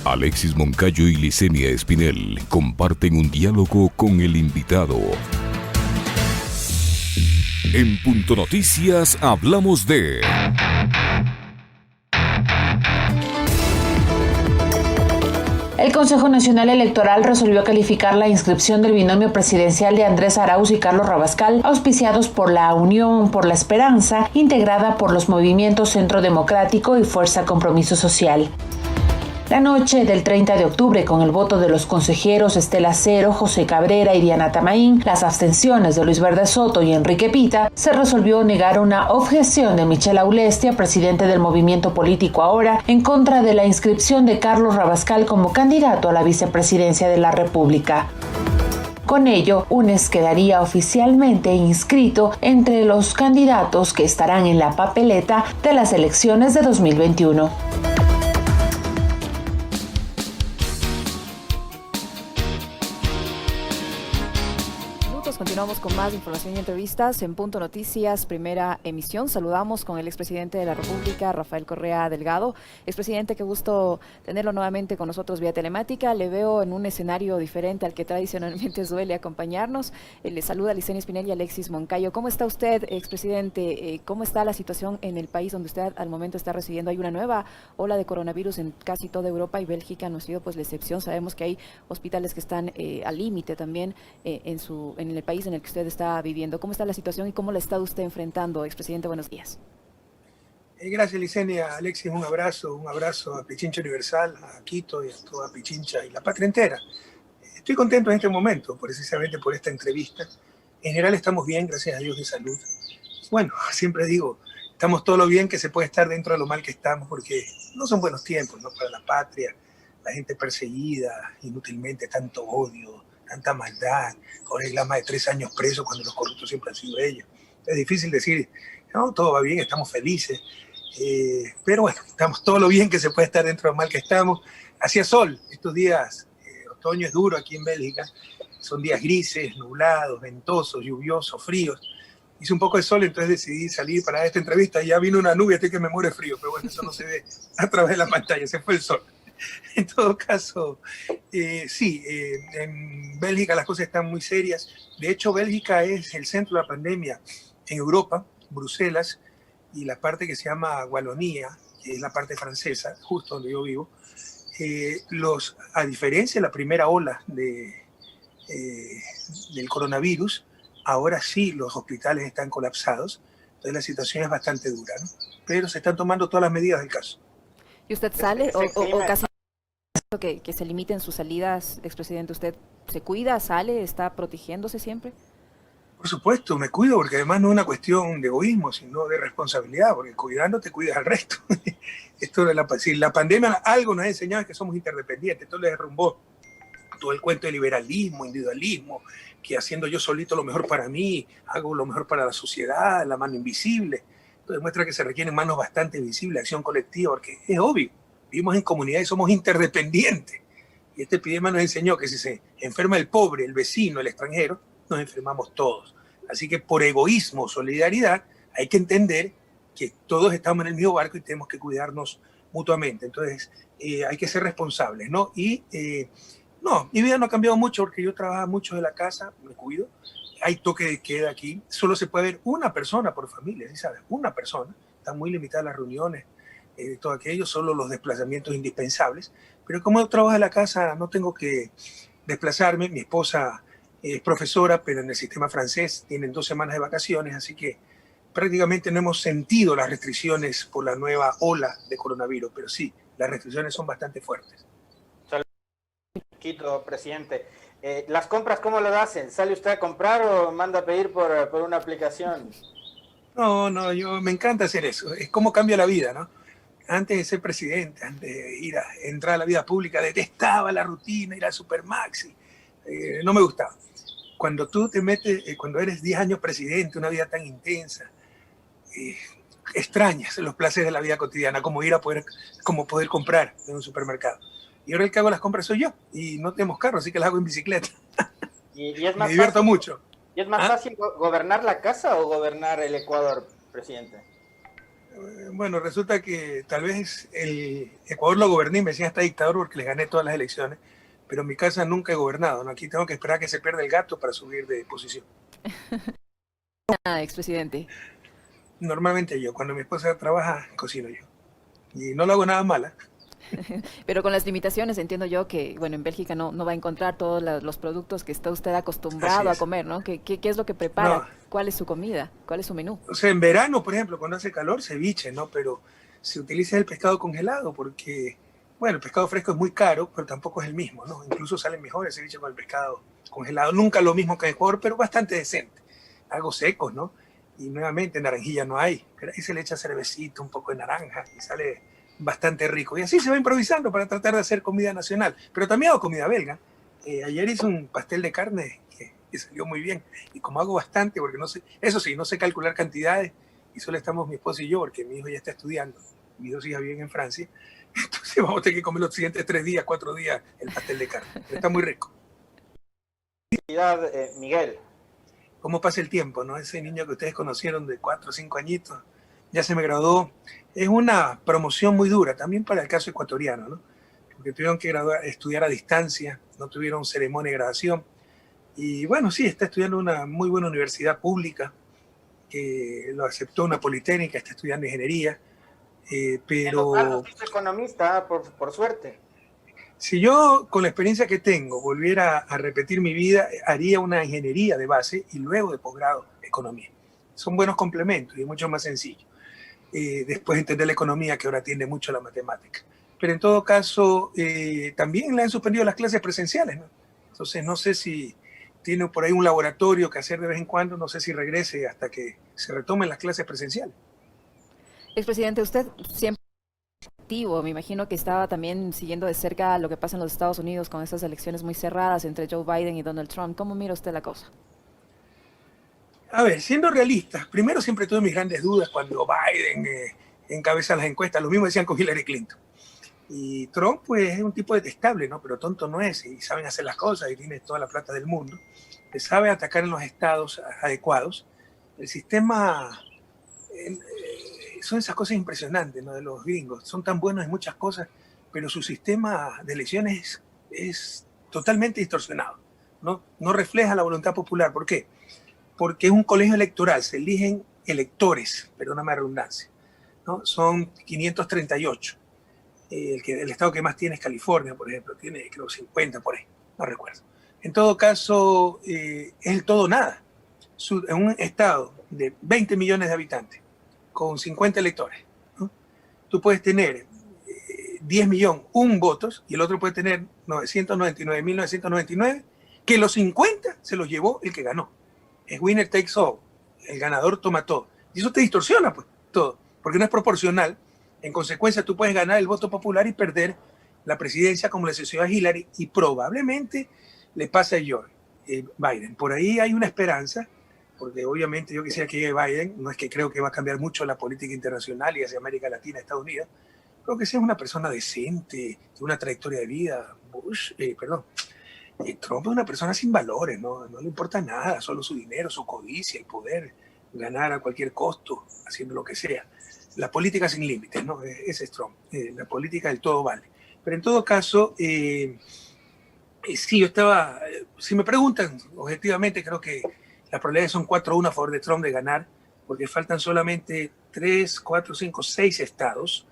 Alexis Moncayo y Licenia Espinel comparten un diálogo con el invitado. En Punto Noticias hablamos de... El Consejo Nacional Electoral resolvió calificar la inscripción del binomio presidencial de Andrés Arauz y Carlos Rabascal, auspiciados por la Unión por la Esperanza, integrada por los movimientos Centro Democrático y Fuerza Compromiso Social. La noche del 30 de octubre, con el voto de los consejeros Estela Cero, José Cabrera y Diana Tamaín, las abstenciones de Luis Verde Soto y Enrique Pita, se resolvió negar una objeción de Michelle Aulestia, presidente del movimiento político Ahora, en contra de la inscripción de Carlos Rabascal como candidato a la vicepresidencia de la República. Con ello, UNES quedaría oficialmente inscrito entre los candidatos que estarán en la papeleta de las elecciones de 2021. Continuamos con más información y entrevistas en Punto Noticias, primera emisión. Saludamos con el expresidente de la República, Rafael Correa Delgado. Expresidente, qué gusto tenerlo nuevamente con nosotros vía telemática. Le veo en un escenario diferente al que tradicionalmente suele acompañarnos. Le saluda Licenia Espinel y Alexis Moncayo. ¿Cómo está usted, expresidente? ¿Cómo está la situación en el país donde usted al momento está residiendo? Hay una nueva ola de coronavirus en casi toda Europa y Bélgica no ha sido pues la excepción. Sabemos que hay hospitales que están al límite también en el país en el que usted está viviendo. ¿Cómo está la situación y cómo la está usted enfrentando, expresidente? Buenos días. Gracias, Licenia. Alexis, un abrazo a Pichincha Universal, a Quito y a toda Pichincha y la patria entera. Estoy contento en este momento, precisamente por esta entrevista. En general estamos bien, gracias a Dios, de salud. Bueno, siempre digo, estamos todo lo bien que se puede estar dentro de lo mal que estamos, porque no son buenos tiempos, ¿no? Para la patria, la gente perseguida inútilmente, tanto odio, tanta maldad. Ahora hay más de 3 años presos cuando los corruptos siempre han sido ellos. Es difícil decir, no, todo va bien, estamos felices. Pero bueno, estamos todo lo bien que se puede estar dentro del mal que estamos. Hacía sol estos días, otoño es duro aquí en Bélgica, son días grises, nublados, ventosos, lluviosos, fríos. Hice un poco de sol, entonces decidí salir para esta entrevista y ya vino una nube, estoy que me muere frío, pero bueno, eso no se ve a través de la pantalla, se fue el sol. En todo caso, sí, en Bélgica las cosas están muy serias. De hecho, Bélgica es el centro de la pandemia en Europa, Bruselas, y la parte que se llama Wallonia, que es la parte francesa, justo donde yo vivo. A diferencia de la primera ola del coronavirus, ahora sí los hospitales están colapsados, entonces la situación es bastante dura, ¿no? Pero se están tomando todas las medidas del caso. ¿Y usted sale o casi que se limiten sus salidas, expresidente? ¿Usted se cuida, sale, está protegiéndose siempre? Por supuesto, me cuido porque además no es una cuestión de egoísmo, sino de responsabilidad, porque cuidando te cuidas al resto. Si la pandemia algo nos ha enseñado es que somos interdependientes, esto le derrumbó todo el cuento de liberalismo, individualismo, que haciendo yo solito lo mejor para mí, hago lo mejor para la sociedad, la mano invisible. Esto demuestra que se requieren manos bastante visibles, acción colectiva, porque es obvio, vivimos en comunidad y somos interdependientes. Y esta epidemia nos enseñó que si se enferma el pobre, el vecino, el extranjero, nos enfermamos todos. Así que por egoísmo, solidaridad, hay que entender que todos estamos en el mismo barco y tenemos que cuidarnos mutuamente. Entonces, hay que ser responsables, ¿no? Y no, mi vida no ha cambiado mucho porque yo trabajo mucho de la casa, me cuido. Hay toque de queda aquí, solo se puede ver una persona por familia, ¿sí sabes? Una persona, están muy limitadas las reuniones, todo aquello, solo los desplazamientos indispensables. Pero como yo trabajo en la casa, no tengo que desplazarme. Mi esposa es profesora, pero en el sistema francés tienen 2 semanas de vacaciones, así que prácticamente no hemos sentido las restricciones por la nueva ola de coronavirus, pero sí, las restricciones son bastante fuertes. Quito, presidente. ¿Las compras cómo lo hacen? ¿Sale usted a comprar o manda a pedir por una aplicación? No, yo me encanta hacer eso. Es como cambia la vida, ¿no? Antes de ser presidente, antes de entrar a la vida pública, detestaba la rutina, ir al Supermaxi. No me gustaba. Cuando tú te metes, cuando eres 10 años presidente, una vida tan intensa, extrañas los placeres de la vida cotidiana, como poder comprar en un supermercado. Y ahora el que hago las compras soy yo, y no tenemos carro, así que las hago en bicicleta. Y es más me divierto mucho. ¿Y es más fácil gobernar la casa o gobernar el Ecuador, presidente? Bueno, resulta que tal vez el Ecuador lo goberné y me decían hasta dictador porque les gané todas las elecciones, pero en mi casa nunca he gobernado, ¿no? Aquí tengo que esperar a que se pierda el gato para subir de posición. Expresidente. Normalmente yo, cuando mi esposa trabaja, cocino yo. Y no lo hago nada mala. Pero con las limitaciones entiendo yo que, bueno, en Bélgica no va a encontrar todos los productos que está usted acostumbrado a comer, ¿no? ¿Qué es lo que prepara? No, ¿Cuál es su comida? ¿Cuál es su menú? o sea, en verano, por ejemplo, cuando hace calor, ceviche, ¿no? Pero se utiliza el pescado congelado porque, bueno, el pescado fresco es muy caro, pero tampoco es el mismo, ¿no? Incluso sale mejor el ceviche con el pescado congelado. Nunca lo mismo que en Ecuador, pero bastante decente. Algo secos, ¿no? Y nuevamente naranjilla no hay, pero ahí se le echa cervecita, un poco de naranja y sale bastante rico. Y así se va improvisando para tratar de hacer comida nacional. Pero también hago comida belga. Ayer hice un pastel de carne que salió muy bien. Y como hago bastante, porque no sé, eso sí, no sé calcular cantidades, y solo estamos mi esposa y yo, porque mi hijo ya está estudiando, mis dos hijas viven en Francia, entonces vamos a tener que comer los siguientes 3 días, 4 días el pastel de carne. Pero está muy rico. Miguel. Cómo pasa el tiempo, ¿no? Ese niño que ustedes conocieron de 4 o 5 añitos, ya se me graduó. Es una promoción muy dura, también para el caso ecuatoriano, ¿no? Porque tuvieron que estudiar a distancia, no tuvieron ceremonia de graduación. Y bueno, sí, está estudiando una muy buena universidad pública, que lo aceptó una politécnica, está estudiando ingeniería, pero... Es economista, por suerte. Si yo, con la experiencia que tengo, volviera a repetir mi vida, haría una ingeniería de base y luego de posgrado, economía. Son buenos complementos y es mucho más sencillo. Después entender la economía, que ahora tiende mucho a la matemática. Pero en todo caso, también le han suspendido las clases presenciales, ¿no? Entonces, no sé si tiene por ahí un laboratorio que hacer de vez en cuando, no sé si regrese hasta que se retomen las clases presenciales. Expresidente, usted siempre activo, me imagino que estaba también siguiendo de cerca lo que pasa en los Estados Unidos con estas elecciones muy cerradas entre Joe Biden y Donald Trump. ¿Cómo mira usted la cosa? A ver, siendo realistas, primero siempre tuve mis grandes dudas cuando Biden encabeza las encuestas, lo mismo decían con Hillary Clinton. Y Trump, pues, es un tipo detestable, ¿no? Pero tonto no es, y saben hacer las cosas, y tiene toda la plata del mundo. Que sabe atacar en los estados adecuados. El sistema, son esas cosas impresionantes, ¿no? De los gringos. Son tan buenos en muchas cosas, pero su sistema de elecciones es totalmente distorsionado, ¿no? No refleja la voluntad popular. ¿Por qué? Porque es un colegio electoral, se eligen electores, perdóname la redundancia, ¿no? Son 538. El estado que más tiene es California, por ejemplo, tiene creo 50 por ahí, no recuerdo. En todo caso, es el todo nada. En un estado de 20 millones de habitantes, con 50 electores, ¿no? Tú puedes tener 10 millones, votos, y el otro puede tener 999.999, que los 50 se los llevó el que ganó. Es winner takes all, el ganador toma todo. Y eso te distorsiona, pues, todo, porque no es proporcional. En consecuencia, tú puedes ganar el voto popular y perder la presidencia, como le sucedió a Hillary, y probablemente le pase a Joe Biden. Por ahí hay una esperanza, porque obviamente yo quisiera que llegue Biden. No es que creo que va a cambiar mucho la política internacional y hacia América Latina, Estados Unidos. Creo que sea una persona decente, de una trayectoria de vida. Trump es una persona sin valores, ¿no? No le importa nada, solo su dinero, su codicia, el poder, ganar a cualquier costo, haciendo lo que sea. La política sin límites, ¿no? Ese es Trump, la política del todo vale. Pero en todo caso, sí, yo estaba, si me preguntan objetivamente, creo que las probabilidades son 4-1 a favor de Trump de ganar, porque faltan solamente 3, 4, 5, 6 estados.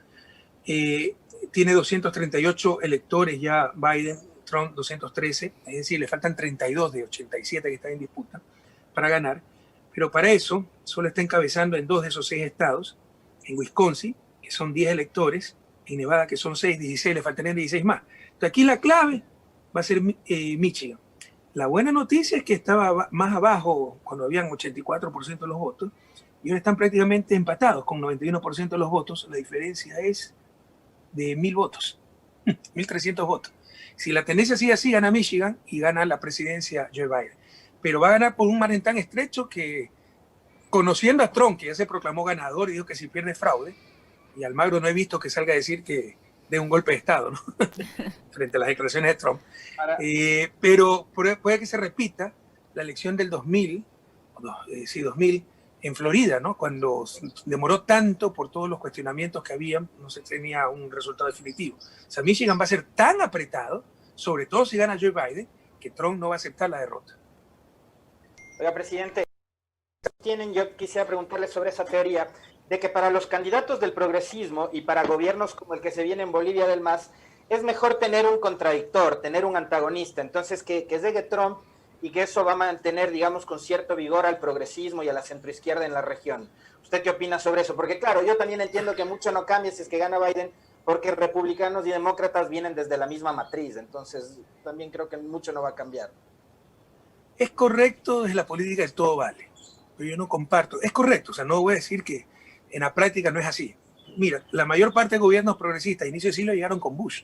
Tiene 238 electores ya Biden, Trump 213, es decir, le faltan 32 de 87 que están en disputa para ganar. Pero para eso solo está encabezando en 2 de esos 6 estados, en Wisconsin, que son 10 electores, en Nevada, que son 6, 16, le faltarían 16 más. Entonces aquí la clave va a ser Michigan. La buena noticia es que estaba más abajo cuando habían 84% de los votos, y ahora están prácticamente empatados con 91% de los votos. La diferencia es de 1.000 votos, 1.300 votos. Si la tendencia sigue así, gana Michigan y gana la presidencia Joe Biden. Pero va a ganar por un margen tan estrecho que, conociendo a Trump, que ya se proclamó ganador y dijo que si pierde fraude, y Almagro no he visto que salga a decir que dé un golpe de Estado, ¿no? Frente a las declaraciones de Trump. Pero puede que se repita la elección del 2000, en Florida, ¿no? Cuando demoró tanto por todos los cuestionamientos que había, no se tenía un resultado definitivo. O sea, Michigan va a ser tan apretado, sobre todo si gana Joe Biden, que Trump no va a aceptar la derrota. Oiga, presidente, yo quisiera preguntarle sobre esa teoría de que para los candidatos del progresismo y para gobiernos como el que se viene en Bolivia del MAS, es mejor tener un contradictor, tener un antagonista. Entonces, que llegue Trump y que eso va a mantener, digamos, con cierto vigor al progresismo y a la centroizquierda en la región. ¿Usted qué opina sobre eso? Porque claro, yo también entiendo que mucho no cambia si es que gana Biden, porque republicanos y demócratas vienen desde la misma matriz, entonces también creo que mucho no va a cambiar. Es correcto, es la política, el todo vale, pero yo no comparto. Es correcto, o sea, no voy a decir que en la práctica no es así. Mira, la mayor parte de gobiernos progresistas a inicio de siglo llegaron con Bush.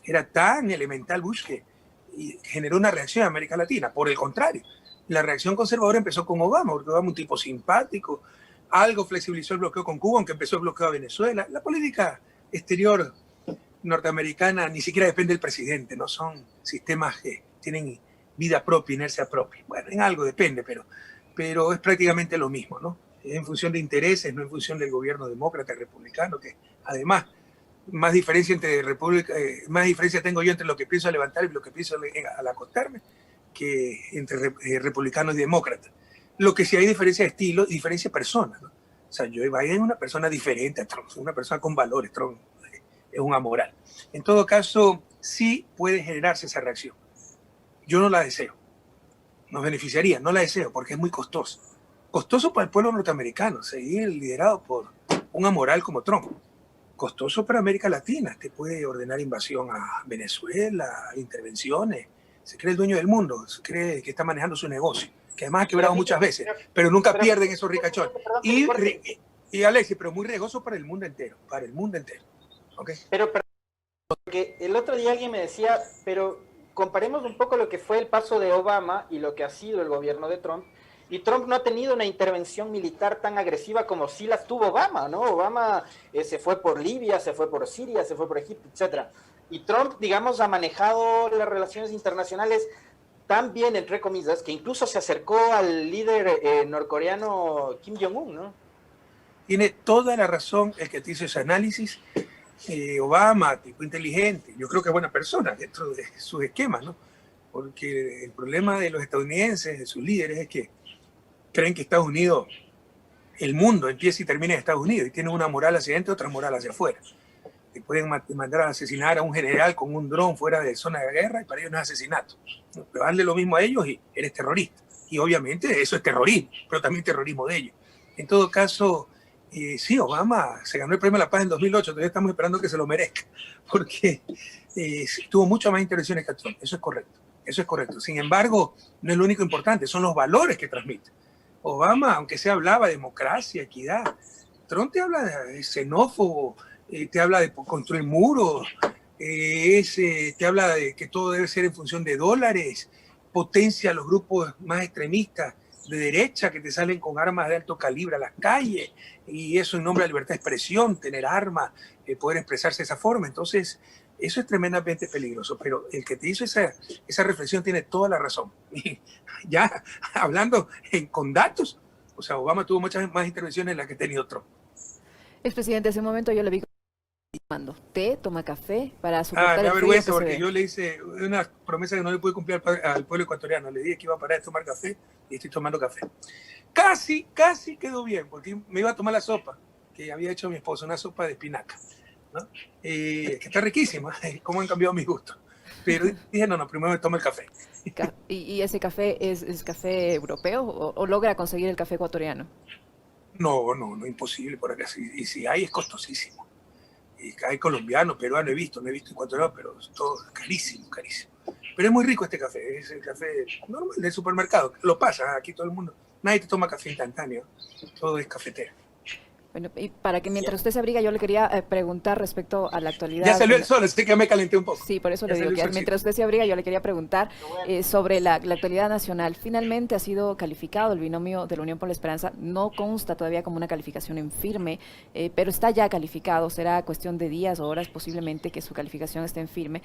Era tan elemental Bush que generó una reacción en América Latina. Por el contrario, la reacción conservadora empezó con Obama, porque Obama un tipo simpático, algo flexibilizó el bloqueo con Cuba, aunque empezó el bloqueo a Venezuela. La política exterior norteamericana ni siquiera depende del presidente, no son sistemas que tienen vida propia, inercia propia. Bueno, en algo depende, pero es prácticamente lo mismo, ¿no? Es en función de intereses, no en función del gobierno demócrata y republicano, que además más diferencia tengo yo entre lo que pienso levantar y lo que pienso al acostarme que entre republicanos y demócratas. Lo que sí hay diferencia de estilo y diferencia de personas, ¿no? O sea, Joe Biden es una persona diferente a Trump, una persona con valores. Trump es un amoral. En todo caso, sí puede generarse esa reacción. Yo no la deseo. Nos beneficiaría, no la deseo porque es muy costoso. Costoso para el pueblo norteamericano, seguir liderado por un amoral como Trump. Costoso para América Latina, que puede ordenar invasión a Venezuela, intervenciones. Se cree el dueño del mundo, se cree que está manejando su negocio, que además ha quebrado muchas veces, pero nunca pierden esos ricachones. Y Alexis, pero muy riesgoso para el mundo entero, ¿Okay? Pero porque el otro día alguien me decía, pero comparemos un poco lo que fue el paso de Obama y lo que ha sido el gobierno de Trump. Y Trump no ha tenido una intervención militar tan agresiva como sí las tuvo Obama, ¿no? Obama se fue por Libia, se fue por Siria, se fue por Egipto, etc. Y Trump, digamos, ha manejado las relaciones internacionales tan bien, entre comillas, que incluso se acercó al líder norcoreano Kim Jong-un, ¿no? Tiene toda la razón el que te hizo ese análisis. Obama, tipo inteligente, yo creo que es buena persona dentro de sus esquemas, ¿no? Porque el problema de los estadounidenses, de sus líderes, es que creen que Estados Unidos, el mundo empieza y termina en Estados Unidos y tienen una moral hacia adentro y otra moral hacia afuera. Te pueden mandar a asesinar a un general con un dron fuera de zona de guerra y para ellos no es asesinato. Pero hazle lo mismo a ellos y eres terrorista. Y obviamente eso es terrorismo, pero también terrorismo de ellos. En todo caso, sí, Obama se ganó el premio de la paz en 2008, todavía estamos esperando que se lo merezca, porque tuvo muchas más intervenciones que Trump. Eso es correcto. Sin embargo, no es lo único importante, son los valores que transmite. Obama, aunque se hablaba de democracia, equidad, Trump te habla de xenófobo, te habla de construir muros, te habla de que todo debe ser en función de dólares, potencia a los grupos más extremistas de derecha que te salen con armas de alto calibre a las calles, y eso en nombre de la libertad de expresión, tener armas, poder expresarse de esa forma. Entonces, eso es tremendamente peligroso, pero el que te hizo esa reflexión tiene toda la razón. Ya hablando con datos, o sea, Obama tuvo muchas más intervenciones en las que ha tenido Trump. Expresidente, hace un momento yo le vi tomando té, toma café para soportar me da el frío vergüenza que porque yo le hice una promesa que no le pude cumplir al pueblo ecuatoriano. Le dije que iba a parar de tomar café y estoy tomando café. Casi quedó bien, porque me iba a tomar la sopa que había hecho mi esposa, una sopa de espinaca, ¿no? Que está riquísima, cómo han cambiado mis gustos. Pero dije, no, primero me tomo el café. ¿Y ese café es café europeo o logra conseguir el café ecuatoriano? No, imposible por acá. Y si hay, es costosísimo. Y hay colombiano, peruano, no he visto ecuatoriano, pero es todo carísimo. Pero es muy rico este café, es el café normal del supermercado. Lo pasa aquí todo el mundo. Nadie te toma café instantáneo, todo es cafetero. Bueno, y para que mientras usted se abriga, yo le quería preguntar respecto a la actualidad. Ya salió el sol, así que me calenté un poco. Sí, por eso le digo que mientras usted se abriga, yo le quería preguntar sobre la actualidad nacional. Finalmente ha sido calificado el binomio de la Unión por la Esperanza. No consta todavía como una calificación en firme, pero está ya calificado. Será cuestión de días o horas posiblemente que su calificación esté en firme.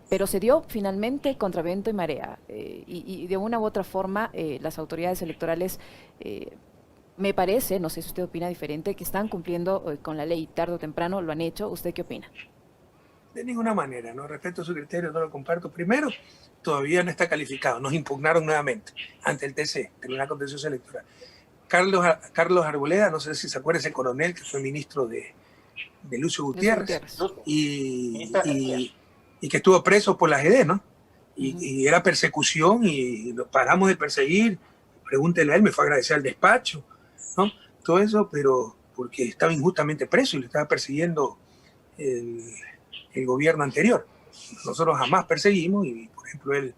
Pero se dio finalmente contra viento y marea. Y de una u otra forma, las autoridades electorales Me parece, no sé si usted opina diferente, que están cumpliendo con la ley tarde o temprano, lo han hecho. ¿Usted qué opina? De ninguna manera, no respeto su criterio, no lo comparto. Primero, todavía no está calificado, nos impugnaron nuevamente ante el TC, Tribunal Contencioso Electoral. Carlos Arboleda, no sé si se acuerda, ese coronel que fue ministro de Lucio Gutiérrez, y que estuvo preso por la GD, ¿no? Y era persecución y lo paramos de perseguir. Pregúntele a él, me fue a agradecer al despacho, ¿no? Todo eso, pero porque estaba injustamente preso y lo estaba persiguiendo el gobierno anterior. Nosotros jamás perseguimos y, por ejemplo, él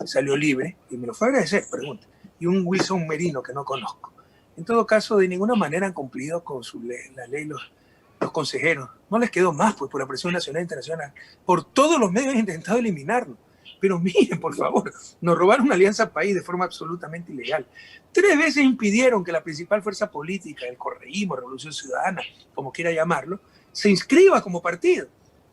salió libre y me lo fue a agradecer, pregunta. Y un Wilson Merino que no conozco. En todo caso, de ninguna manera han cumplido con la ley los consejeros. No les quedó más, pues, por la presión nacional e internacional. Por todos los medios han intentado eliminarnos. Pero miren, por favor, nos robaron una Alianza País de forma absolutamente ilegal. 3 veces impidieron que la principal fuerza política, el correísmo, Revolución Ciudadana, como quiera llamarlo, se inscriba como partido.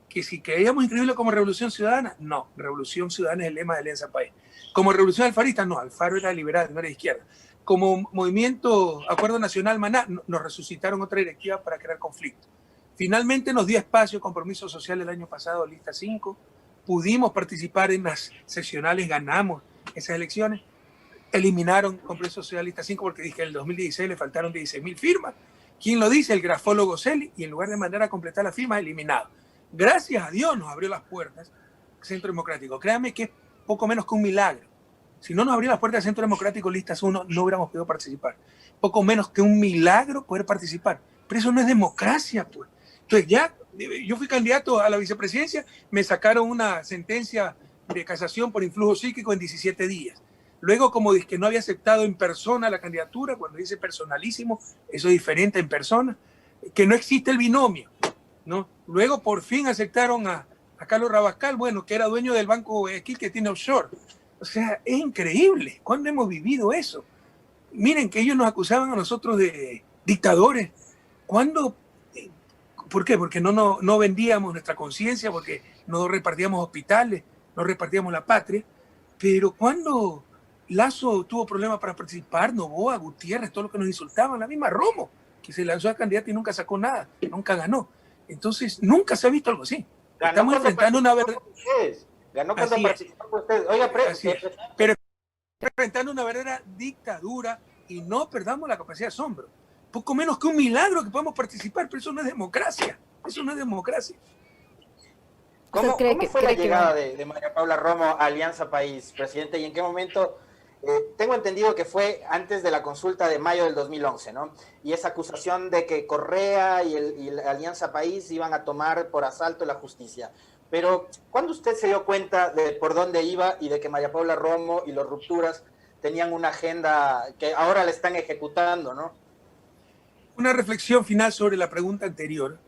Que si queríamos inscribirlo como Revolución Ciudadana, no. Revolución Ciudadana es el lema de Alianza País. Como Revolución Alfarista, no. Alfaro era liberal, no era de izquierda. Como Movimiento Acuerdo Nacional Maná, nos resucitaron otra directiva para crear conflicto. Finalmente nos dio espacio, compromiso social el año pasado, lista 5. Pudimos participar en las seccionales, ganamos esas elecciones. Eliminaron compromiso social lista 5 porque dije que en el 2016 le faltaron 16.000 firmas. ¿Quién lo dice? El grafólogo Celi. Y en lugar de mandar a completar las firmas, eliminado. Gracias a Dios nos abrió las puertas el Centro Democrático. Créanme que es poco menos que un milagro. Si no nos abrió las puertas del Centro Democrático listas 1, no hubiéramos podido participar. Poco menos que un milagro poder participar. Pero eso no es democracia, pues. Entonces ya, yo fui candidato a la vicepresidencia, me sacaron una sentencia de casación por influjo psíquico en 17 días. Luego, como dije que no había aceptado en persona la candidatura, cuando dice personalísimo, eso es diferente en persona, que no existe el binomio, ¿no? Luego, por fin aceptaron a Carlos Rabascal, bueno, que era dueño del Banco Guayaquil, que tiene offshore. O sea, es increíble. ¿Cuándo hemos vivido eso? Miren que ellos nos acusaban a nosotros de dictadores. ¿Cuándo? ¿Por qué? Porque no vendíamos nuestra conciencia, porque no repartíamos hospitales, no repartíamos la patria. Pero cuando Lazo tuvo problemas para participar, Noboa, Gutiérrez, todo lo que nos insultaban, la misma Romo, que se lanzó a candidato y nunca sacó nada, nunca ganó. Entonces, nunca se ha visto algo así. Estamos enfrentando una verdad. Ganó cuando participó con ustedes. Oiga, pero enfrentando una verdadera dictadura y no perdamos la capacidad de asombro. Poco menos que un milagro que podamos participar, pero eso no es democracia. Eso no es democracia. ¿Cómo fue la llegada de María Paula Romo a Alianza País, presidente? ¿Y en qué momento? Tengo entendido que fue antes de la consulta de mayo del 2011, ¿no? Y esa acusación de que Correa y la Alianza País iban a tomar por asalto la justicia. Pero, ¿cuándo usted se dio cuenta de por dónde iba y de que María Paula Romo y los Rupturas tenían una agenda que ahora le están ejecutando, ¿no? Una reflexión final sobre la pregunta anterior.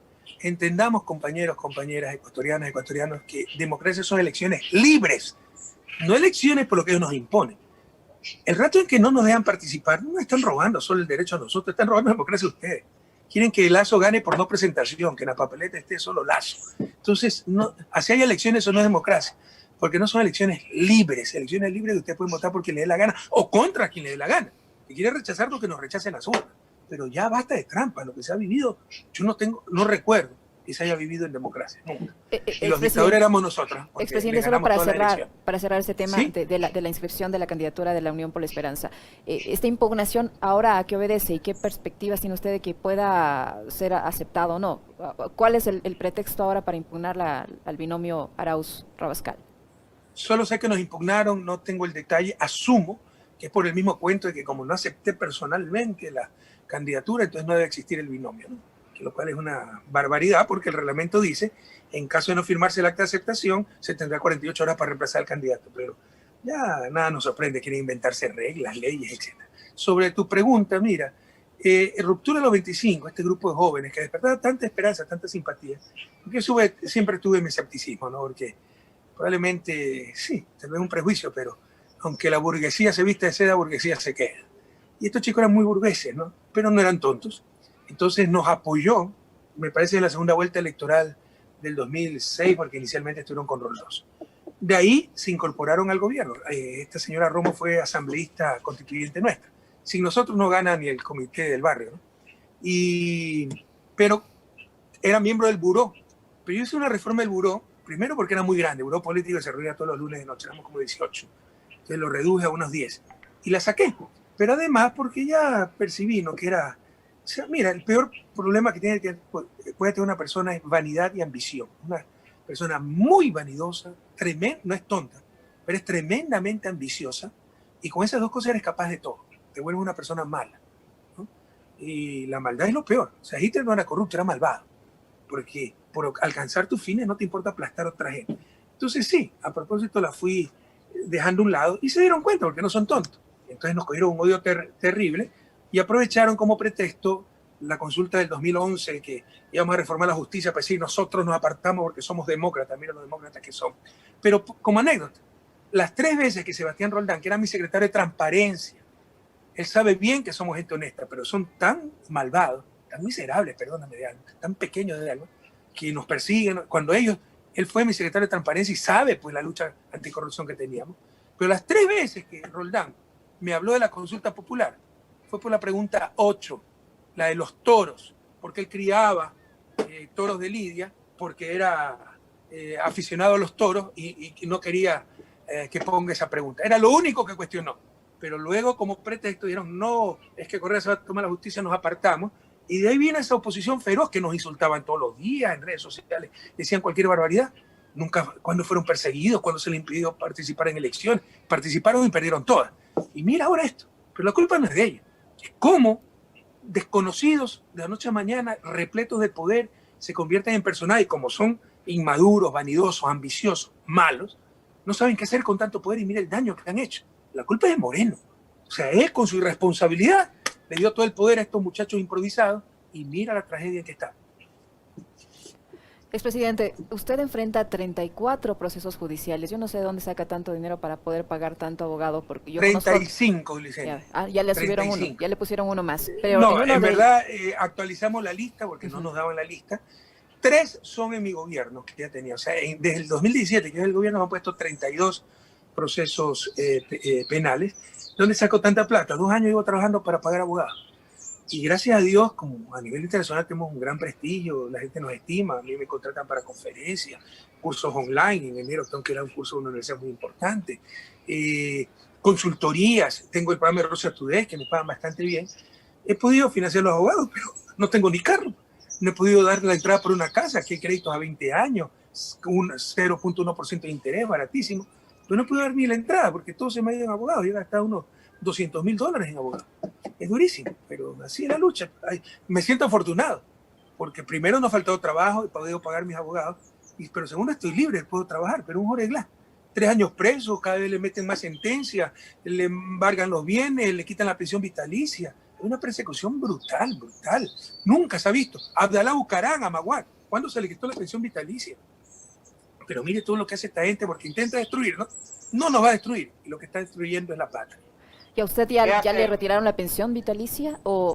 Entendamos, compañeros, compañeras, ecuatorianas, ecuatorianos, que democracia son elecciones libres, no elecciones por lo que ellos nos imponen. El rato en que no nos dejan participar, no están robando solo el derecho a nosotros, están robando la democracia a ustedes. Quieren que Lazo gane por no presentación, que en la papeleta esté solo Lazo. Entonces, así hay elecciones, eso no es democracia, porque no son elecciones libres que ustedes pueden votar porque le dé la gana o contra quien le dé la gana. Si quiere rechazar, lo que nos rechacen las urnas. Pero ya basta de trampa, lo que se ha vivido, yo no recuerdo que se haya vivido en democracia, nunca. Y los dictadores éramos nosotros. Expresidente, solo para cerrar este tema, ¿sí?, de la inscripción de la candidatura de la Unión por la Esperanza. ¿Esta impugnación ahora a qué obedece y qué perspectivas tiene usted de que pueda ser aceptado o no? ¿Cuál es el pretexto ahora para impugnar al binomio Arauz-Rabascal? Solo sé que nos impugnaron, no tengo el detalle, asumo que es por el mismo cuento de que como no acepté personalmente la candidatura, entonces no debe existir el binomio, ¿no? Que lo cual es una barbaridad porque el reglamento dice, en caso de no firmarse el acta de aceptación, se tendrá 48 horas para reemplazar al candidato, pero ya nada nos sorprende, quieren inventarse reglas, leyes, etc. Sobre tu pregunta, mira, Ruptura de los 25, este grupo de jóvenes que despertaba tanta esperanza, tanta simpatía, porque siempre tuve mi escepticismo, ¿no? Porque probablemente, sí, tal vez un prejuicio, pero aunque la burguesía se viste de seda, burguesía se queda. Y estos chicos eran muy burgueses, ¿no? Pero no eran tontos. Entonces nos apoyó, me parece, en la segunda vuelta electoral del 2006, porque inicialmente estuvieron con Roldós. De ahí se incorporaron al gobierno. Esta señora Romo fue asambleísta constituyente nuestra. sin nosotros no gana ni el comité del barrio, ¿no? Pero era miembro del buró. Pero yo hice una reforma del buró, primero porque era muy grande, el buró político se reunía todos los lunes de noche, éramos como 18. Entonces lo reduje a unos 10. Y la saqué. Pero además porque ya percibí, ¿no?, que era... O sea, mira, el peor problema que puede tener una persona es vanidad y ambición. Una persona muy vanidosa, no es tonta, pero es tremendamente ambiciosa, y con esas dos cosas eres capaz de todo. Te vuelves una persona mala, ¿no? Y la maldad es lo peor. O sea, Hitler no era corrupto, era malvado, porque por alcanzar tus fines no te importa aplastar a otra gente. Entonces sí, a propósito la fui dejando a un lado y se dieron cuenta porque no son tontos. Entonces nos cogieron un odio terrible y aprovecharon como pretexto la consulta del 2011 que íbamos a reformar la justicia para decir nosotros nos apartamos porque somos demócratas, mira los demócratas que son. Pero como anécdota, las 3 veces que Sebastián Roldán, que era mi secretario de Transparencia, él sabe bien que somos gente honesta, pero son tan malvados, tan miserables, perdóname de alma, tan pequeños de alma, que nos persiguen. Cuando él fue mi secretario de Transparencia y sabe pues la lucha anticorrupción que teníamos, pero las 3 veces que Roldán me habló de la consulta popular fue por la pregunta 8, la de los toros, porque él criaba toros de lidia, porque era aficionado a los toros y no quería que ponga esa pregunta. Era lo único que cuestionó. Pero luego, como pretexto, dijeron, no, es que Correa se va a tomar la justicia, nos apartamos. Y de ahí viene esa oposición feroz que nos insultaban todos los días en redes sociales, decían cualquier barbaridad. Nunca, cuando fueron perseguidos, cuando se les impidió participar en elecciones, participaron y perdieron todas. Y mira ahora esto, pero la culpa no es de ellos. Es cómo desconocidos de la noche a mañana, repletos de poder, se convierten en personajes y como son inmaduros, vanidosos, ambiciosos, malos, no saben qué hacer con tanto poder y mira el daño que han hecho. La culpa es de Moreno. O sea, él con su irresponsabilidad le dio todo el poder a estos muchachos improvisados y mira la tragedia en que está. Expresidente, usted enfrenta 34 procesos judiciales. Yo no sé de dónde saca tanto dinero para poder pagar tanto abogado. Porque yo 35, Licenia. Ya le subieron uno, ya le pusieron uno más. Pero no, en verdad actualizamos la lista porque no nos daban la lista. 3 son en mi gobierno que ya tenía. O sea, desde el 2017, que es el gobierno, me han puesto 32 procesos penales. ¿Dónde saco tanta plata? 2 años llevo trabajando para pagar abogados. Y gracias a Dios, como a nivel internacional tenemos un gran prestigio, la gente nos estima, a mí me contratan para conferencias, cursos online, en enero tengo que ir a un curso de una universidad muy importante, consultorías, tengo el programa de Rosa Tudez, que me pagan bastante bien. He podido financiar los abogados, pero no tengo ni carro. No he podido dar la entrada por una casa, que hay créditos a 20 años, un 0.1% de interés, baratísimo. Pero no he podido dar ni la entrada, porque todo se me ha ido en abogados. Yo he gastado unos $200,000 en abogados. Es durísimo, pero así es la lucha. Me siento afortunado, porque primero no ha faltado trabajo, he podido pagar mis abogados, pero segundo estoy libre, puedo trabajar, pero un Jorge Glass, 3 años preso, cada vez le meten más sentencia, le embargan los bienes, le quitan la pensión vitalicia. Es una persecución brutal, brutal. Nunca se ha visto. Abdalá Bucaram, a Maguad, ¿cuándo se le quitó la pensión vitalicia? Pero mire todo lo que hace esta gente, porque intenta destruirnos. No nos va a destruir, y lo que está destruyendo es la patria. ¿Y a usted ya le retiraron la pensión vitalicia? ¿O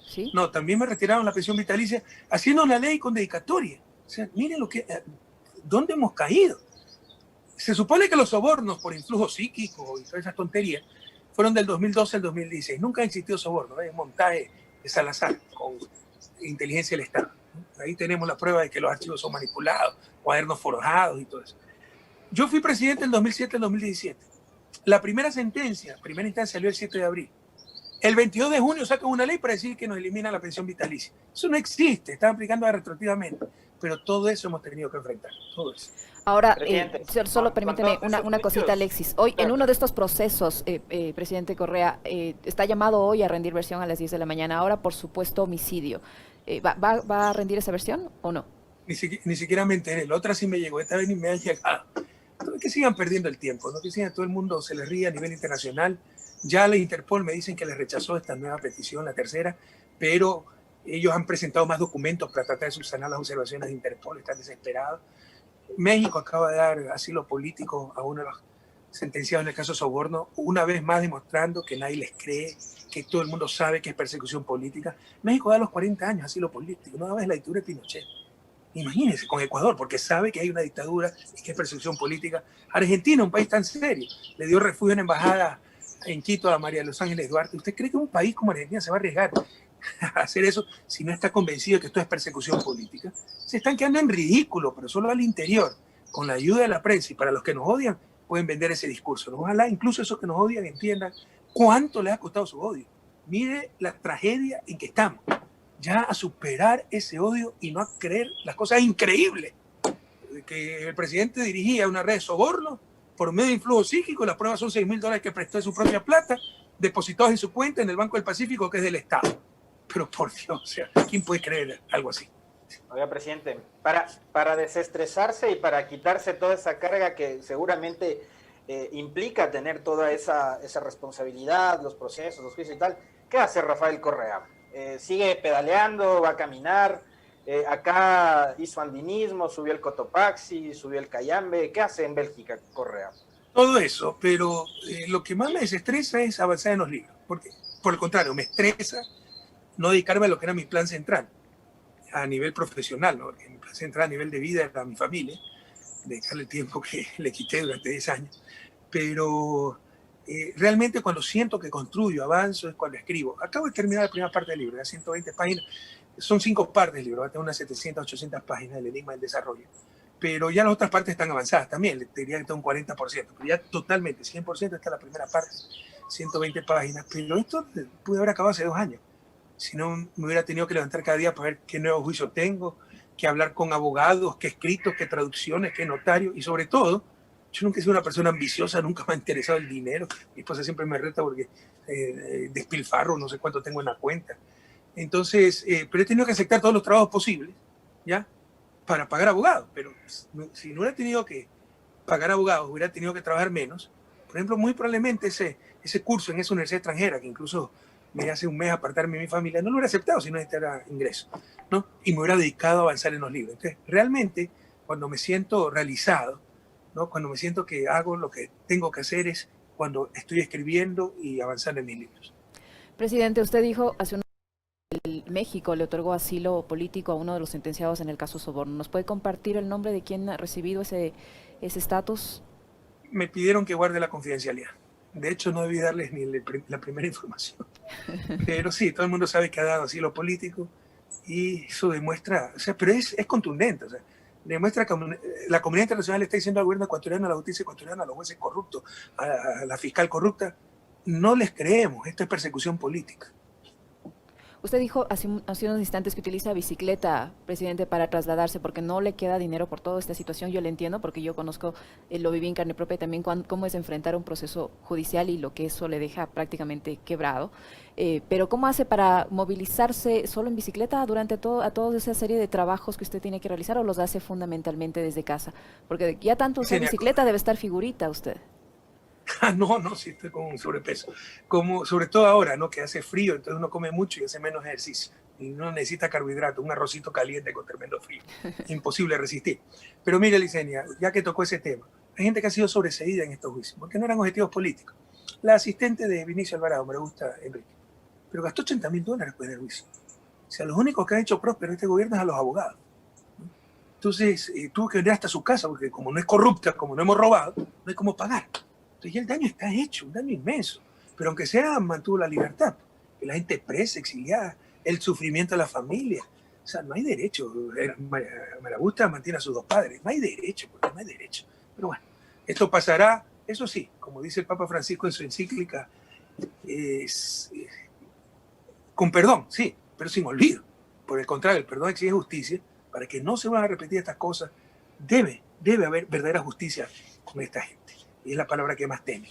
¿sí? No, también me retiraron la pensión vitalicia haciendo una ley con dedicatoria. O sea, miren dónde hemos caído. Se supone que los sobornos por influjo psíquico y todas esas tonterías fueron del 2012 al 2016. Nunca ha existido soborno, es montaje de Salazar con inteligencia del Estado. Ahí tenemos la prueba de que los archivos son manipulados, cuadernos forjados y todo eso. Yo fui presidente en 2007 al 2017. La primera sentencia, primera instancia, salió el 7 de abril. El 22 de junio sacan una ley para decir que nos elimina la pensión vitalicia. Eso no existe, están aplicando retroactivamente. Pero todo eso hemos tenido que enfrentar, todo eso. Ahora, solo permíteme una cosita, Alexis. Hoy, en uno de estos procesos, presidente Correa, está llamado hoy a rendir versión a las 10 de la mañana. Ahora, por supuesto, homicidio. ¿Va a rendir esa versión o no? Ni siquiera me enteré. La otra sí me llegó, esta vez ni me ha llegado. Que sigan perdiendo el tiempo, ¿no? Que sigan, todo el mundo se les ríe a nivel internacional. Ya la Interpol me dicen que les rechazó esta nueva petición, la tercera, pero ellos han presentado más documentos para tratar de subsanar las observaciones de Interpol, están desesperados. México acaba de dar asilo político a uno de los sentenciados en el caso Soborno, una vez más demostrando que nadie les cree, que todo el mundo sabe que es persecución política. México da a los 40 años asilo político, no vez la dictadura de Pinochet. Imagínense, con Ecuador, porque sabe que hay una dictadura y que es persecución política. Argentina, un país tan serio, le dio refugio en embajada en Quito a María de los Ángeles Duarte. ¿Usted cree que un país como Argentina se va a arriesgar a hacer eso si no está convencido de que esto es persecución política? Se están quedando en ridículo, pero solo al interior, con la ayuda de la prensa y para los que nos odian, pueden vender ese discurso, ¿no? Ojalá incluso esos que nos odian entiendan cuánto les ha costado su odio. Mire la tragedia en que estamos. Ya a superar ese odio y no a creer las cosas increíbles. Que el presidente dirigía una red de soborno por medio de influjo psíquico, las pruebas son $6.000 que prestó de su propia plata, depositados en su cuenta en el Banco del Pacífico, que es del Estado. Pero por Dios, o sea, ¿quién puede creer algo así? Oiga, presidente, para desestresarse y para quitarse toda esa carga que seguramente implica tener toda esa responsabilidad, los procesos, los juicios y tal, ¿qué hace Rafael Correa? ¿Sigue pedaleando, va a caminar? Acá hizo andinismo, subió el Cotopaxi, subió el Cayambe. ¿Qué hace en Bélgica Correa? Todo eso, pero lo que más me desestresa es avanzar en los libros. Porque, por el contrario, me estresa no dedicarme a lo que era mi plan central a nivel profesional, ¿no? Porque mi plan central a nivel de vida era mi familia, dedicarle el tiempo que le quité durante 10 años. Pero realmente cuando siento que construyo, avanzo, es cuando escribo. Acabo de terminar la primera parte del libro, de 120 páginas. Son 5 partes del libro, va a tener unas 700, 800 páginas del enigma del desarrollo. Pero ya las otras partes están avanzadas también, le diría que está un 40%, pero ya totalmente, 100% está la primera parte, 120 páginas. Pero esto pude haber acabado hace 2 años. Si no, me hubiera tenido que levantar cada día para ver qué nuevo juicio tengo, que hablar con abogados, qué escritos, qué traducciones, qué notarios. Y sobre todo, yo nunca he sido una persona ambiciosa, nunca me ha interesado el dinero. Mi esposa siempre me reta porque despilfarro, no sé cuánto tengo en la cuenta. Entonces, pero he tenido que aceptar todos los trabajos posibles, ¿ya? Para pagar abogados. Pero si no hubiera tenido que pagar abogados, hubiera tenido que trabajar menos. Por ejemplo, muy probablemente ese curso en esa universidad extranjera, que incluso me hace un mes apartarme de mi familia, no lo hubiera aceptado si no necesitara ingreso, ¿no? Y me hubiera dedicado a avanzar en los libros. Entonces, realmente, cuando me siento realizado, ¿no? Cuando me siento que hago lo que tengo que hacer es cuando estoy escribiendo y avanzando en mis libros. Presidente, usted dijo hace un México le otorgó asilo político a uno de los sentenciados en el caso Soborno. ¿Nos puede compartir el nombre de quien ha recibido ese estatus? Me pidieron que guarde la confidencialidad. De hecho, no debí darles ni la primera información. Pero sí, todo el mundo sabe que ha dado asilo político y eso demuestra, o sea, pero es contundente, o sea, demuestra que la comunidad internacional le está diciendo al gobierno ecuatoriano, a la justicia ecuatoriana, a los jueces corruptos, a la fiscal corrupta, no les creemos, esto es persecución política. Usted dijo hace unos instantes que utiliza bicicleta, presidente, para trasladarse porque no le queda dinero por toda esta situación. Yo le entiendo porque yo conozco, lo viví en carne propia también, cómo es enfrentar un proceso judicial y lo que eso le deja prácticamente quebrado. Pero ¿cómo hace para movilizarse solo en bicicleta durante toda esa serie de trabajos que usted tiene que realizar o los hace fundamentalmente desde casa? Porque ya tanto usar bicicleta debe estar figurita usted. No, sí estoy con sobrepeso. Como, sobre todo ahora, ¿no? Que hace frío, entonces uno come mucho y hace menos ejercicio. Y uno necesita carbohidratos, un arrocito caliente con tremendo frío. Imposible resistir. Pero mire, Licenia, ya que tocó ese tema, hay gente que ha sido sobreseída en estos juicios, porque no eran objetivos políticos. La asistente de Vinicio Alvarado, me gusta Enrique, pero gastó $80.000 después del juicio. O sea, los únicos que han hecho próspero este gobierno es a los abogados. Entonces, tuvo que venir hasta su casa, porque como no es corrupta, como no hemos robado, no hay cómo pagar. Entonces ya el daño está hecho, un daño inmenso. Pero aunque sea, mantuvo la libertad. Que la gente presa, exiliada, el sufrimiento de la familia. O sea, no hay derecho. Marabunta mantiene a sus 2 padres. No hay derecho, porque no hay derecho. Pero bueno, esto pasará, eso sí, como dice el Papa Francisco en su encíclica, con perdón, sí, pero sin olvido. Por el contrario, el perdón exige justicia. Para que no se van a repetir estas cosas, debe haber verdadera justicia con esta gente. Y es la palabra que más teme.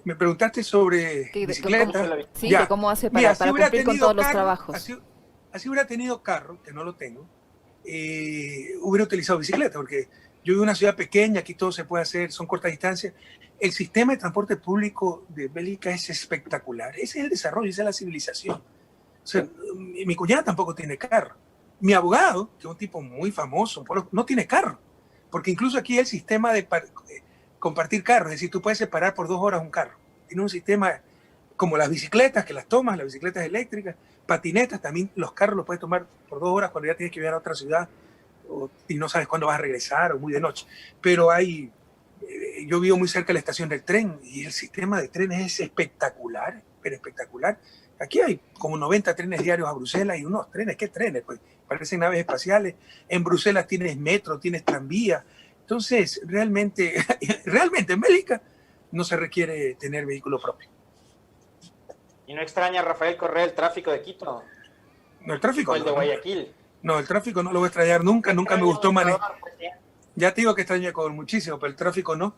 Me preguntaste sobre bicicleta. Sí, ya. ¿Cómo hace para cumplir con todos los trabajos? Así hubiera tenido carro, que no lo tengo, hubiera utilizado bicicleta, porque yo vivo en una ciudad pequeña, aquí todo se puede hacer, son cortas distancias. El sistema de transporte público de Bélgica es espectacular. Ese es el desarrollo, esa es la civilización. O sea, mi cuñada tampoco tiene carro. Mi abogado, que es un tipo muy famoso, no tiene carro. Porque incluso aquí el sistema de compartir carros, es decir, tú puedes separar por 2 horas un carro. Tiene un sistema como las bicicletas, que las tomas, las bicicletas eléctricas, patinetas, también los carros los puedes tomar por 2 horas cuando ya tienes que viajar a otra ciudad y no sabes cuándo vas a regresar o muy de noche. Pero hay Yo vivo muy cerca de la estación del tren y el sistema de trenes es espectacular, pero espectacular. Aquí hay como 90 trenes diarios a Bruselas y unos trenes, ¿qué trenes? Pues parecen naves espaciales. En Bruselas tienes metro, tienes tranvía. Entonces, realmente en Bélgica no se requiere tener vehículo propio. ¿Y no extraña, Rafael Correa, el tráfico de Quito? No, el tráfico ¿O el de Guayaquil? No, el tráfico no lo voy a extrañar nunca me gustó manejar. Ya te digo que extraño Ecuador muchísimo, pero el tráfico no.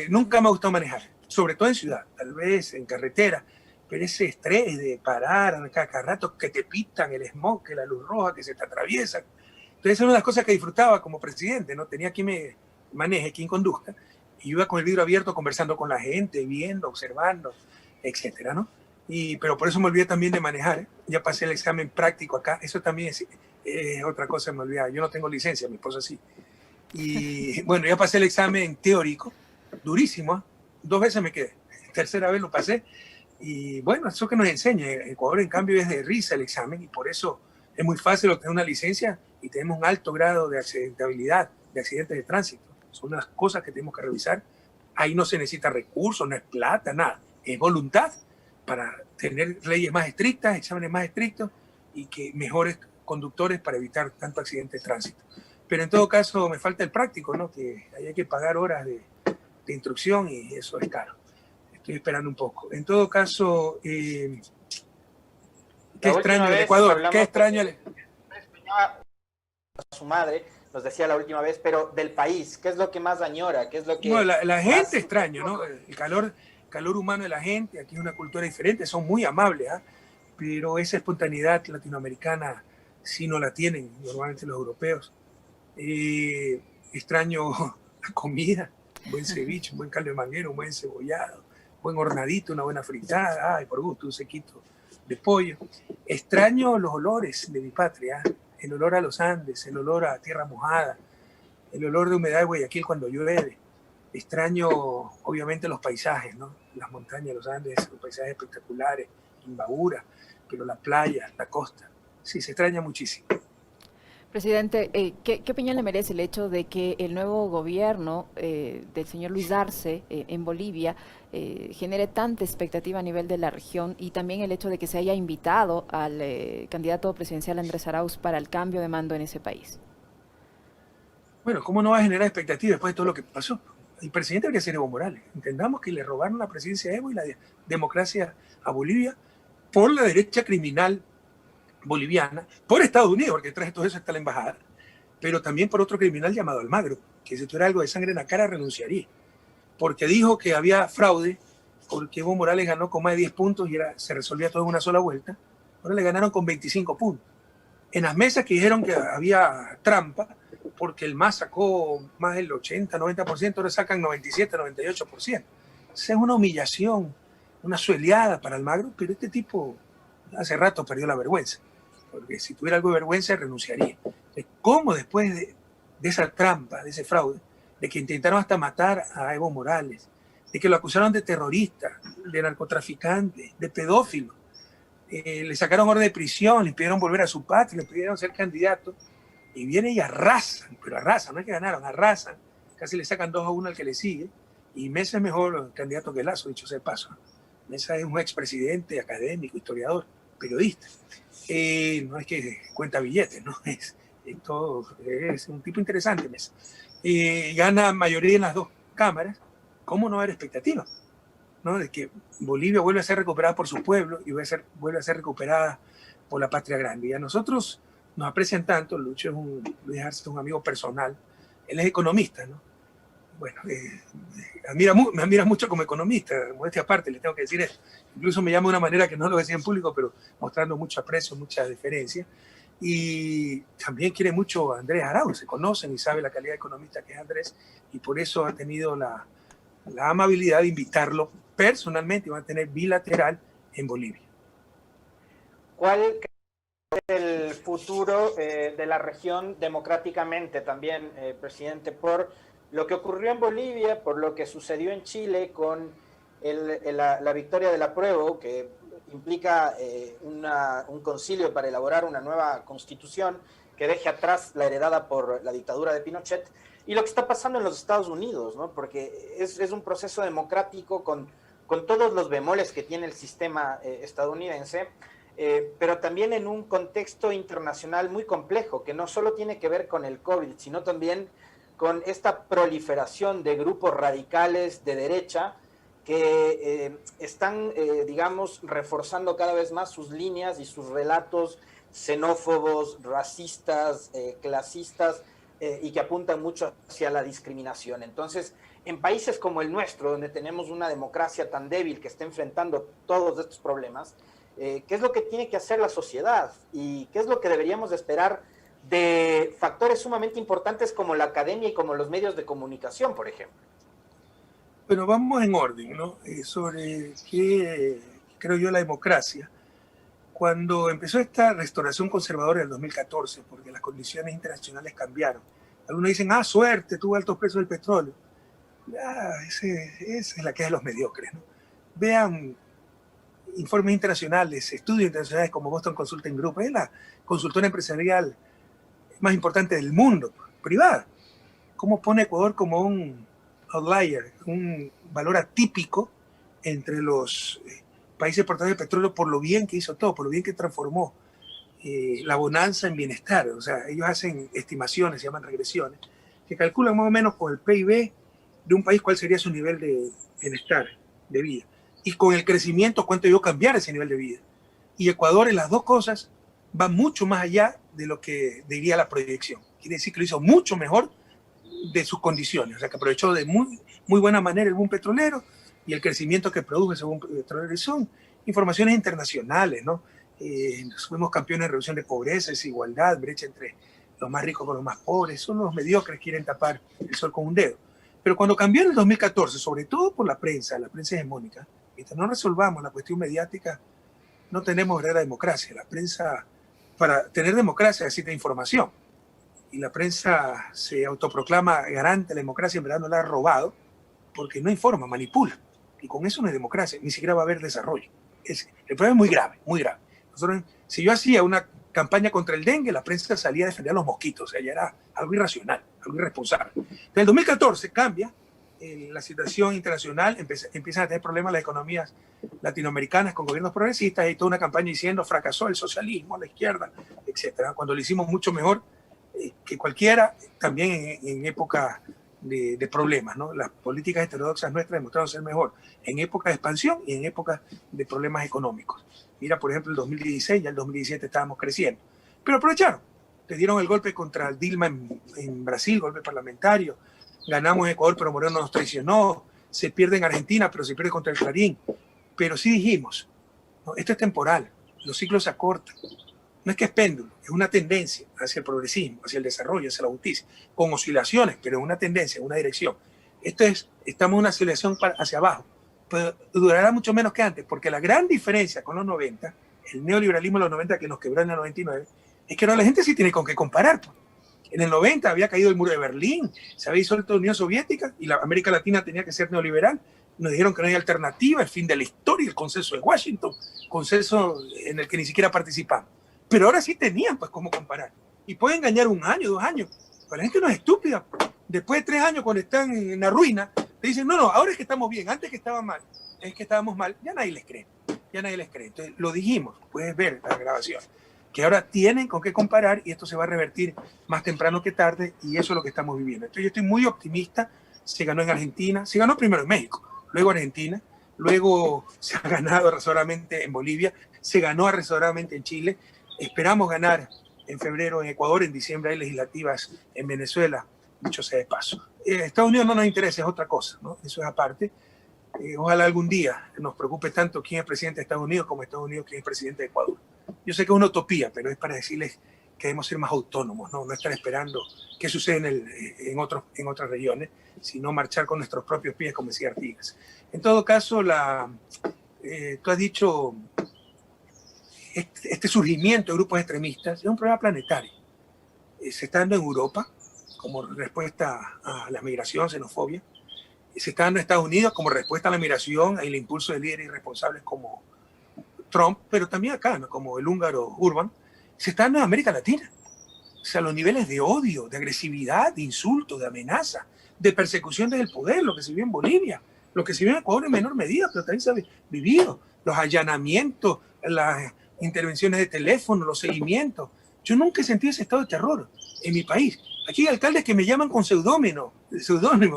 Nunca me gustó manejar, sobre todo en ciudad, tal vez en carretera, pero ese estrés de parar cada rato, que te pitan el smog, que la luz roja, que se te atraviesan. Entonces, esa es una de las cosas que disfrutaba como presidente, ¿no? Tenía quien me maneje, quien conduzca, y iba con el vidrio abierto conversando con la gente, viendo, observando, etcétera, ¿no? Pero por eso me olvidé también de manejar, ¿eh? Ya pasé el examen práctico acá, eso también es otra cosa, me olvidaba. Yo no tengo licencia, mi esposa sí. Y bueno, ya pasé el examen teórico, durísimo, ¿eh? 2 veces me quedé, tercera vez lo pasé. Y bueno, eso que nos enseña. Ecuador, en cambio, es de risa el examen y por eso es muy fácil obtener una licencia y tenemos un alto grado de accidentabilidad, de accidentes de tránsito. Son las cosas que tenemos que revisar. Ahí no se necesita recursos, no es plata, nada. Es voluntad para tener leyes más estrictas, exámenes más estrictos y que mejores conductores para evitar tanto accidente de tránsito. Pero en todo caso me falta el práctico, ¿no? Que hay que pagar horas de instrucción y eso es caro. Estoy esperando un poco. En todo caso, qué extraño el Ecuador, qué extraño el... A su madre, nos decía la última vez, pero del país, ¿qué es lo que más añora? ¿Qué es lo que no, la gente más... extraño, ¿no? El calor humano de la gente, aquí es una cultura diferente, son muy amables, ¿eh? Pero esa espontaneidad latinoamericana sí no la tienen normalmente los europeos. Extraño la comida, un buen ceviche, un buen caldo de manguero, un buen cebollado, un buen hornadito, una buena fritada, ay, por gusto, un sequito de pollo. Extraño los olores de mi patria, el olor a los Andes, el olor a tierra mojada, el olor de humedad de Guayaquil cuando llueve. Extraño, obviamente, los paisajes, ¿no? Las montañas, los Andes, los paisajes espectaculares, Imbabura, pero la playa, la costa, sí, se extraña muchísimo. Presidente, ¿qué opinión le merece el hecho de que el nuevo gobierno del señor Luis Arce en Bolivia genere tanta expectativa a nivel de la región y también el hecho de que se haya invitado al candidato presidencial Andrés Arauz para el cambio de mando en ese país? Bueno, ¿cómo no va a generar expectativa después de todo lo que pasó? El presidente habría que ser Evo Morales. Entendamos que le robaron la presidencia a Evo y la democracia a Bolivia por la derecha criminal boliviana, por Estados Unidos, porque detrás de todo eso está la embajada, pero también por otro criminal llamado Almagro, que si tuviera algo de sangre en la cara renunciaría, porque dijo que había fraude, porque Evo Morales ganó con más de 10 puntos y se resolvía todo en una sola vuelta. Ahora le ganaron con 25 puntos. En las mesas que dijeron que había trampa, porque el MAS sacó más del 80-90%, ahora sacan 97-98%. Esa es una humillación, una sueleada para Almagro, pero este tipo hace rato perdió la vergüenza, porque si tuviera algo de vergüenza renunciaría. Entonces, ¿cómo después de esa trampa, de ese fraude, de que intentaron hasta matar a Evo Morales, de que lo acusaron de terrorista, de narcotraficante, de pedófilo, le sacaron orden de prisión, le pidieron volver a su patria, le pidieron ser candidato, y vienen y arrasan, pero arrasan, no es que ganaron, arrasan, casi le sacan 2-1 al que le sigue, y Mesa es mejor candidato que Lazo, dicho sea de paso. Mesa es un expresidente, académico, historiador, periodista. No es que cuenta billetes, ¿no? Es un tipo interesante, Mesa. Gana mayoría en las 2 cámaras. ¿Cómo no haber expectativa? ¿No? De que Bolivia vuelve a ser recuperada por su pueblo y vuelve a ser recuperada por la patria grande. Y a nosotros nos aprecian tanto. Luis Arce es un amigo personal. Él es economista, ¿no? Bueno, me admira mucho como economista, modestia aparte, le tengo que decir eso. Incluso me llama de una manera que no lo decía en público, pero mostrando mucho aprecio, mucha deferencia. Y también quiere mucho a Andrés Arauz, se conocen y sabe la calidad de economista que es Andrés, y por eso ha tenido la amabilidad de invitarlo personalmente y va a tener bilateral en Bolivia. ¿Cuál es el futuro de la región democráticamente también, presidente, por lo que ocurrió en Bolivia, por lo que sucedió en Chile con la victoria del apruebo, que implica un concilio para elaborar una nueva constitución, que deje atrás la heredada por la dictadura de Pinochet, y lo que está pasando en los Estados Unidos, ¿no? Porque es un proceso democrático con todos los bemoles que tiene el sistema estadounidense, pero también en un contexto internacional muy complejo, que no solo tiene que ver con el COVID, sino también con esta proliferación de grupos radicales de derecha que están, digamos, reforzando cada vez más sus líneas y sus relatos xenófobos, racistas, clasistas, y que apuntan mucho hacia la discriminación. Entonces, en países como el nuestro, donde tenemos una democracia tan débil que está enfrentando todos estos problemas, ¿qué es lo que tiene que hacer la sociedad? ¿Y qué es lo que deberíamos de esperar de factores sumamente importantes como la academia y como los medios de comunicación, por ejemplo? Bueno, vamos en orden, ¿no? Sobre qué creo yo la democracia. Cuando empezó esta restauración conservadora en el 2014, porque las condiciones internacionales cambiaron, algunos dicen, suerte, tuvo altos precios del petróleo. Esa es la queja de los mediocres, ¿no? Vean informes internacionales, estudios internacionales como Boston Consulting Group, es la consultora empresarial más importante del mundo, privada. ¿Cómo pone Ecuador como un outlier, un valor atípico entre los países exportadores de petróleo por lo bien que hizo todo, por lo bien que transformó la bonanza en bienestar? O sea, ellos hacen estimaciones, se llaman regresiones, que calculan más o menos con el PIB de un país cuál sería su nivel de bienestar, de vida. Y con el crecimiento, cuánto iba a cambiar ese nivel de vida. Y Ecuador en las dos cosas va mucho más allá de lo que diría la proyección. Quiere decir que lo hizo mucho mejor de sus condiciones. O sea, que aprovechó de muy buena manera el boom petrolero y el crecimiento que produjo ese boom petrolero. Y son informaciones internacionales, ¿no? Fuimos campeones en reducción de pobreza, desigualdad, brecha entre los más ricos con los más pobres. Son los mediocres que quieren tapar el sol con un dedo. Pero cuando cambió en el 2014, sobre todo por la prensa hegemónica, mientras no resolvamos la cuestión mediática, no tenemos verdadera democracia. La prensa, para tener democracia, necesita información. Y la prensa se autoproclama garante de la democracia, en verdad no la ha robado, porque no informa, manipula. Y con eso no hay democracia, ni siquiera va a haber desarrollo. El problema es muy grave, muy grave. Nosotros, si yo hacía una campaña contra el dengue, la prensa salía a defender a los mosquitos. O sea, ya era algo irracional, algo irresponsable. En el 2014 cambia la situación internacional, empiezan a tener problemas las economías latinoamericanas con gobiernos progresistas, y toda una campaña diciendo fracasó el socialismo, la izquierda, etcétera, cuando lo hicimos mucho mejor que cualquiera, también en época de problemas, ¿no? Las políticas heterodoxas nuestras demostraron ser mejor en época de expansión y en época de problemas económicos. Mira, por ejemplo, el 2016, ya el 2017 estábamos creciendo, pero aprovecharon, le dieron el golpe contra Dilma en Brasil, golpe parlamentario. Ganamos en Ecuador, pero Moreno nos traicionó. Se pierde en Argentina, pero se pierde contra el Clarín. Pero sí dijimos, ¿no? Esto es temporal, los ciclos se acortan. No es que es péndulo, es una tendencia hacia el progresismo, hacia el desarrollo, hacia la justicia, con oscilaciones, pero es una tendencia, una dirección. Estamos en una oscilación hacia abajo, pero durará mucho menos que antes, porque la gran diferencia con los 90, el neoliberalismo de los 90 que nos quebró en el 99, es que ahora la gente sí tiene con qué comparar. En el 90 había caído el muro de Berlín, se había disuelto la Unión Soviética y la América Latina tenía que ser neoliberal. Nos dijeron que no hay alternativa, el fin de la historia, el consenso de Washington, consenso en el que ni siquiera participamos. Pero ahora sí tenían pues cómo comparar. Y pueden engañar 1 año, 2 años. Pero la gente no es estúpida. Después de 3 años, cuando están en la ruina, te dicen, no, ahora es que estamos bien, antes que estaba mal, es que estábamos mal. Ya nadie les cree. Entonces, lo dijimos, puedes ver la grabación, que ahora tienen con qué comparar y esto se va a revertir más temprano que tarde, y eso es lo que estamos viviendo. Entonces yo estoy muy optimista. Se ganó en Argentina, se ganó primero en México, luego Argentina, luego se ha ganado arrasadoramente en Bolivia, se ganó arrasadoramente en Chile. Esperamos ganar en febrero en Ecuador, en diciembre hay legislativas en Venezuela, dicho sea de paso. Estados Unidos no nos interesa, es otra cosa, ¿no? Eso es aparte. Ojalá algún día nos preocupe tanto quién es presidente de Estados Unidos como Estados Unidos quién es presidente de Ecuador. Yo sé que es una utopía, pero es para decirles que debemos ser más autónomos, no estar esperando qué sucede en otras regiones, sino marchar con nuestros propios pies, como decía Artigas. En todo caso, tú has dicho, este surgimiento de grupos extremistas es un problema planetario. Se está dando en Europa como respuesta a la migración, xenofobia. Se está dando en Estados Unidos como respuesta a la migración y el impulso de líderes irresponsables como Trump, pero también acá, ¿no? Como el húngaro Urban. Se está dando en América Latina. O sea, los niveles de odio, de agresividad, de insulto, de amenaza, de persecución desde el poder, lo que se vive en Bolivia, lo que se vive en Ecuador en menor medida, pero también se ha vivido, los allanamientos, las intervenciones de teléfono, los seguimientos. Yo nunca he sentido ese estado de terror en mi país. Aquí hay alcaldes que me llaman con seudónimo,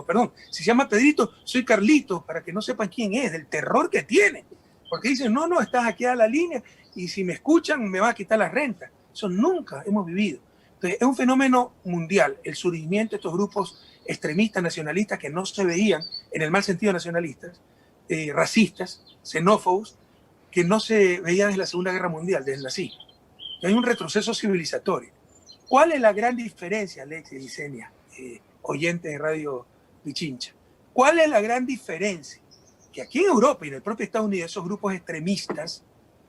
perdón. Si se llama Pedrito, soy Carlito, para que no sepan quién es, del terror que tiene. Porque dicen, no, estás aquí a la línea y si me escuchan me va a quitar la renta. Eso nunca hemos vivido. Entonces, es un fenómeno mundial, el surgimiento de estos grupos extremistas, nacionalistas, que no se veían, en el mal sentido nacionalistas, racistas, xenófobos, que no se veían desde la Segunda Guerra Mundial, desde la CIG. Hay un retroceso civilizatorio. ¿Cuál es la gran diferencia, Alex y Licenia, oyentes de Radio Pichincha? ¿Cuál es la gran diferencia? Que aquí en Europa y en el propio Estados Unidos, esos grupos extremistas,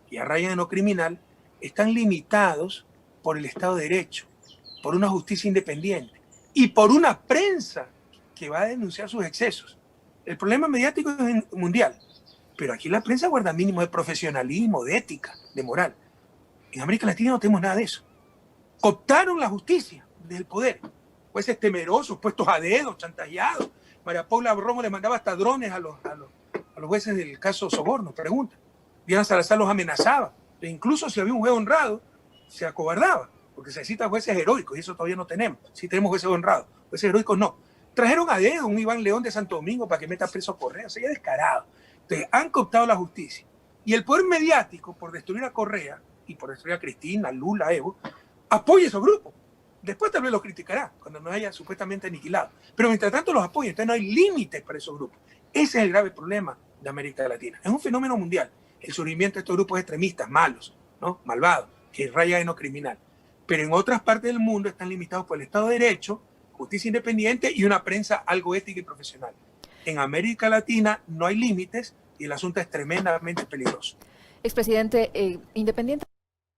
que arraigan en lo criminal, están limitados por el Estado de Derecho, por una justicia independiente y por una prensa que va a denunciar sus excesos. El problema mediático es mundial, pero aquí la prensa guarda mínimos de profesionalismo, de ética, de moral. En América Latina no tenemos nada de eso. Cooptaron la justicia del poder. Jueces temerosos, puestos a dedo, chantajeados. María Paula Romo le mandaba hasta drones a los jueces del caso Soborno, pregunta. Diana Salazar los amenazaba. E incluso si había un juez honrado, se acobardaba, porque se necesitan jueces heroicos, y eso todavía no tenemos. Sí tenemos jueces honrados, jueces heroicos no. Trajeron a dedo un Iván León de Santo Domingo para que meta preso a Correa, o sea, ya descarado. Entonces, han cooptado la justicia. Y el poder mediático, por destruir a Correa, y por destruir a Cristina, Lula, Evo, apoya esos grupos. Después tal vez los criticará, cuando nos haya supuestamente aniquilado. Pero mientras tanto los apoya, entonces no hay límites para esos grupos. Ese es el grave problema de América Latina. Es un fenómeno mundial, el surgimiento de estos grupos extremistas, malos, ¿no? Malvados, que rayan en lo criminal. Pero en otras partes del mundo están limitados por el Estado de Derecho, justicia independiente y una prensa algo ética y profesional. En América Latina no hay límites y el asunto es tremendamente peligroso. Expresidente, independiente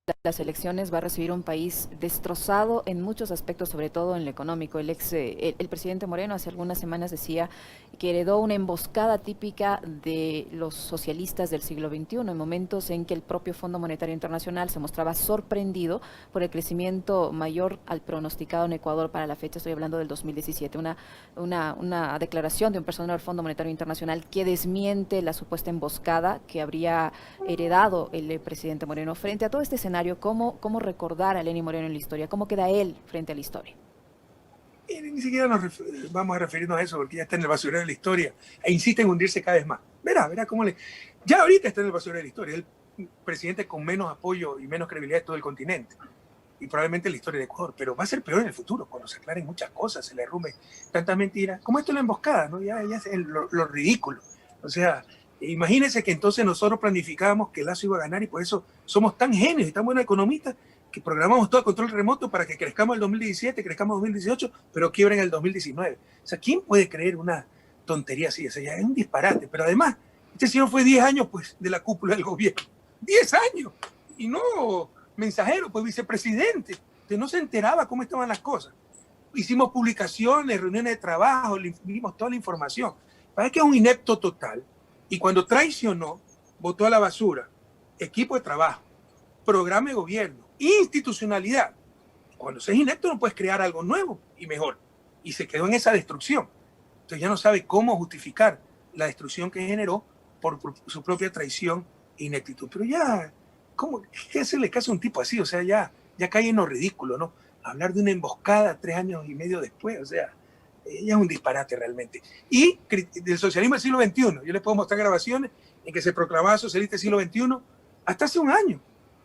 de las elecciones, va a recibir un país destrozado en muchos aspectos, sobre todo en lo económico. El presidente Moreno hace algunas semanas decía que heredó una emboscada típica de los socialistas del siglo XXI, en momentos en que el propio Fondo Monetario Internacional se mostraba sorprendido por el crecimiento mayor al pronosticado en Ecuador para la fecha, estoy hablando del 2017, una declaración de un personal del Fondo Monetario Internacional que desmiente la supuesta emboscada que habría heredado el presidente Moreno. Frente a todo este escenario, ¿cómo recordar a Lenín Moreno en la historia? ¿Cómo queda él frente a la historia? Y ni siquiera vamos a referirnos a eso porque ya está en el basurero de la historia e insiste en hundirse cada vez más. Verá cómo ya ahorita está en el basurero de la historia. Es el presidente con menos apoyo y menos credibilidad de todo el continente y probablemente la historia de Ecuador, pero va a ser peor en el futuro cuando se aclaren muchas cosas, se le arrume tantas mentiras. Como esto es la emboscada, ¿no? Ya es lo ridículo. O sea, imagínense que entonces nosotros planificábamos que Lazo iba a ganar y por eso somos tan genios y tan buenos economistas que programamos todo a control remoto para que crezcamos el 2017, crezcamos el 2018, pero quiebren el 2019. O sea, ¿quién puede creer una tontería así? O sea, ya es un disparate. Pero además, este señor fue 10 años pues, de la cúpula del gobierno. 10 años. Y no mensajero, pues vicepresidente. Entonces no se enteraba cómo estaban las cosas. Hicimos publicaciones, reuniones de trabajo, le dimos toda la información. Parece que es un inepto total. Y cuando traicionó, botó a la basura equipo de trabajo, programa de gobierno, institucionalidad. Cuando seas inepto no puedes crear algo nuevo y mejor. Y se quedó en esa destrucción. Entonces ya no sabe cómo justificar la destrucción que generó por su propia traición e ineptitud. Pero ya, ¿cómo? ¿Qué hacerle caso a un tipo así? O sea, ya cae en lo ridículo, ¿no? Hablar de una emboscada 3 años y medio después, o sea, ya es un disparate realmente. Y del socialismo del siglo XXI, yo les puedo mostrar grabaciones en que se proclamaba socialista del siglo XXI hasta hace un año.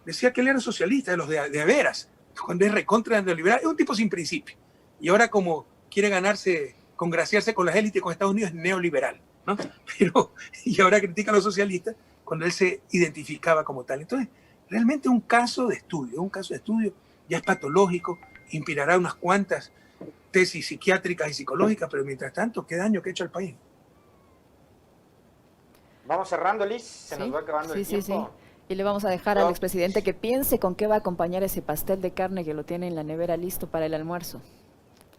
Decía que él era socialista, de los de veras, cuando es recontra neoliberal, es un tipo sin principio. Y ahora como quiere congraciarse con las élites con Estados Unidos, es neoliberal, ¿no? Y ahora critica a los socialistas cuando él se identificaba como tal. Entonces, realmente un caso de estudio, ya es patológico, inspirará unas cuantas tesis psiquiátricas y psicológicas, pero mientras tanto, ¿qué daño que ha hecho al país? Vamos cerrando, Liz, se nos va acabando el tiempo. Sí. Y le vamos a dejar al expresidente que piense con qué va a acompañar ese pastel de carne que lo tiene en la nevera listo para el almuerzo.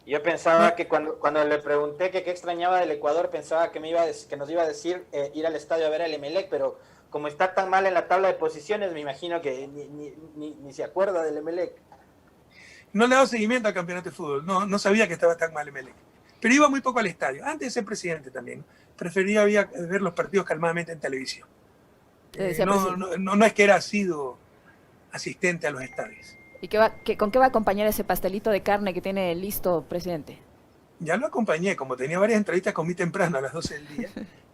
Yo pensaba que cuando le pregunté que qué extrañaba del Ecuador, pensaba que nos iba a decir ir al estadio a ver al Emelec, pero como está tan mal en la tabla de posiciones, me imagino que ni se acuerda del Emelec. No le he dado seguimiento al campeonato de fútbol, no sabía que estaba tan mal Emelec. Pero iba muy poco al estadio, antes de ser presidente también. Prefería ver los partidos calmadamente en televisión. No es que era sido asistente a los estadios. ¿Y con qué va a acompañar ese pastelito de carne que tiene listo, presidente? Ya lo acompañé, como tenía varias entrevistas, comí temprano a las 12 del día.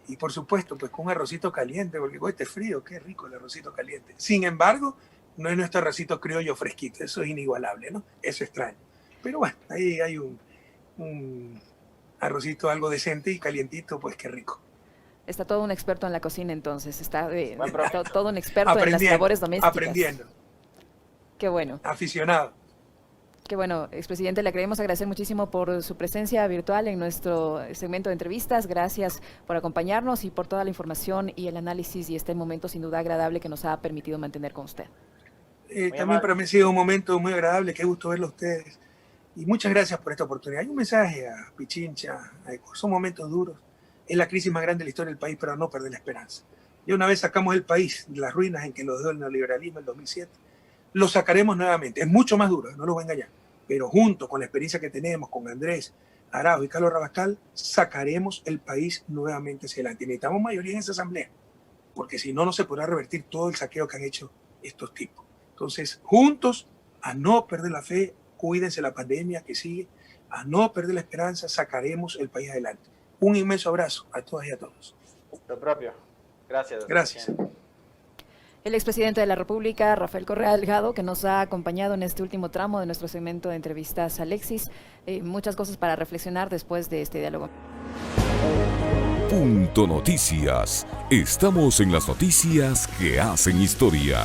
Y por supuesto, pues con un arrocito caliente, porque este frío, qué rico el arrocito caliente. Sin embargo, no es nuestro arrocito criollo fresquito, eso es inigualable, ¿no? Eso extraño. Pero bueno, ahí hay un arrocito algo decente y calientito, pues qué rico. Está todo un experto en la cocina entonces, está todo un experto en las labores domésticas. Aprendiendo. Qué bueno. Aficionado. Qué bueno, expresidente, le queremos agradecer muchísimo por su presencia virtual en nuestro segmento de entrevistas. Gracias por acompañarnos y por toda la información y el análisis y este momento sin duda agradable que nos ha permitido mantener con usted. También para mí ha sido un momento muy agradable, qué gusto verlo a ustedes. Y muchas gracias por esta oportunidad. Hay un mensaje a Pichincha, son momentos duros. Es la crisis más grande de la historia del país, pero no perder la esperanza. Ya una vez sacamos el país de las ruinas en que lo dejó el neoliberalismo en 2007, lo sacaremos nuevamente. Es mucho más duro, no lo voy a engañar. Pero junto con la experiencia que tenemos con Andrés Arauz y Carlos Rabascal, sacaremos el país nuevamente hacia adelante. Necesitamos mayoría en esa asamblea, porque si no, no se podrá revertir todo el saqueo que han hecho estos tipos. Entonces, juntos, a no perder la fe, cuídense la pandemia que sigue, a no perder la esperanza, sacaremos el país adelante. Un inmenso abrazo a todas y a todos. Lo propio. Gracias. Gracias. El expresidente de la República, Rafael Correa Delgado, que nos ha acompañado en este último tramo de nuestro segmento de entrevistas, Alexis. Muchas cosas para reflexionar después de este diálogo. Punto Noticias. Estamos en las noticias que hacen historia.